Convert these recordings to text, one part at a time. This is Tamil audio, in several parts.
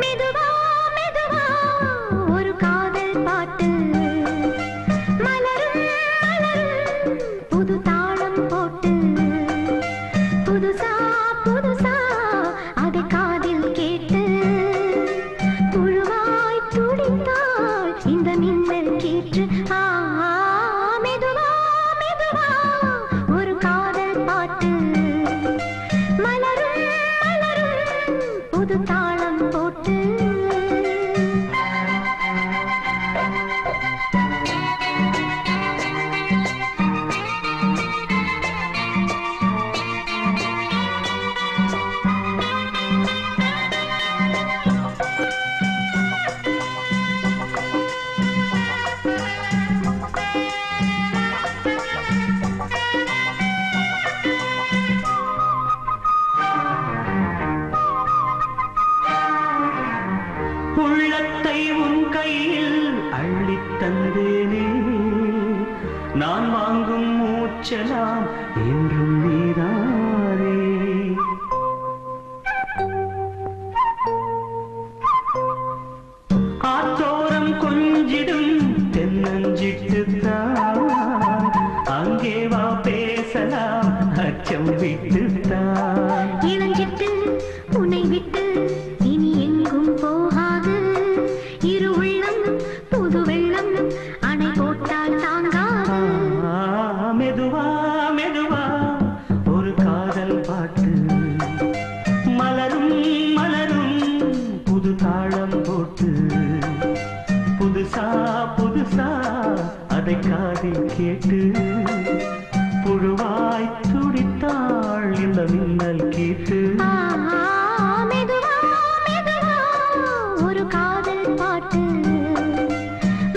மெதுவா மெதுவா ஒரு காதல் பாட்டு மலரும் மலரும் புது தாளம் போட்டு புதுசா புதுசா அதை காதில் கேட்டு புழுவாய் துடித்தாள் இந்த மின்னல் கீற்று மெதுவா மெதுவா ஒரு காதல் பாட்டு மலரும் மலரும் புது தாளம் போட்டு உள்ளத்தை உன் கையில் அள்ளித் தந்தேனே நான் வாங்கும் மூச்சலாம் என்றும் நீதானே ஆத்தோரம் கொஞ்சிடும் தென்னஞ்சிட்டுத்தான் அங்கே வா பேசலாம் அச்சம் விட்டுத்தான் இளஞ்சிட்டு உன்னை விட்டு இனி எங்கும் போகாது இரு உள்ளம் புது வெள்ளம் அணை போட்டால் தாங்காது மெதுவா மெதுவா ஒரு காதல் பாட்டு மலரும் மலரும் புது தாளம் போட்டு புதுசா புதுசா அதை காதில் கேட்டு புழுவாய் துடித்தாள் இந்த மின்னல் கேட்டு மெதுவா மெதுவா ஒரு காதல் பாட்டு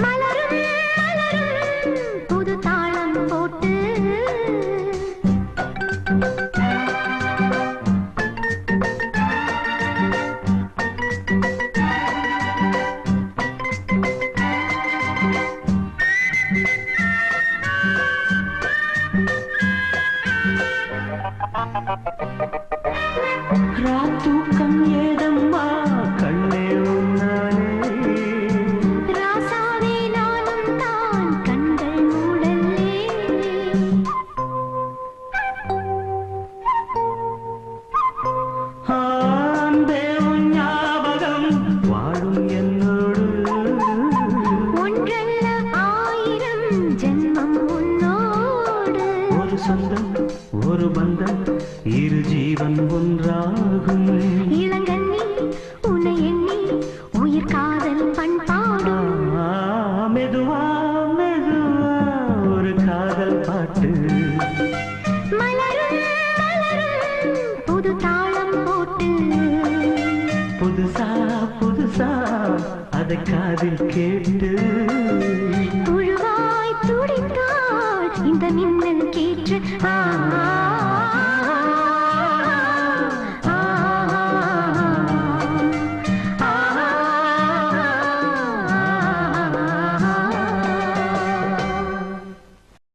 மலரும் மலரும் புது தாளம் போட்டு ராத்தூக்கம் ஏதம்மா கண்ணே உன்னாலே ராசாவே நானும் தான் கண்கள் மூடல்லே அன்பே உன் ஞாபகம் வாழும் என்னோடு ஒன்றல்ல ஆயிரம் ஜென்மம் உன்னோடு ஒரு சொந்தம் ஒரு பந்தம் இரு ஜீவன் ஒன்றாகும் இளங்கண்ணி உன்னை எண்ணி உயிர் காதல் பண்பாடும் மெதுவா மெதுவா ஒரு காதல் பாட்டு மலரும் மலரும் புது தாளம் போட்டு புதுசா புதுசா அதை காதில் கேட்டு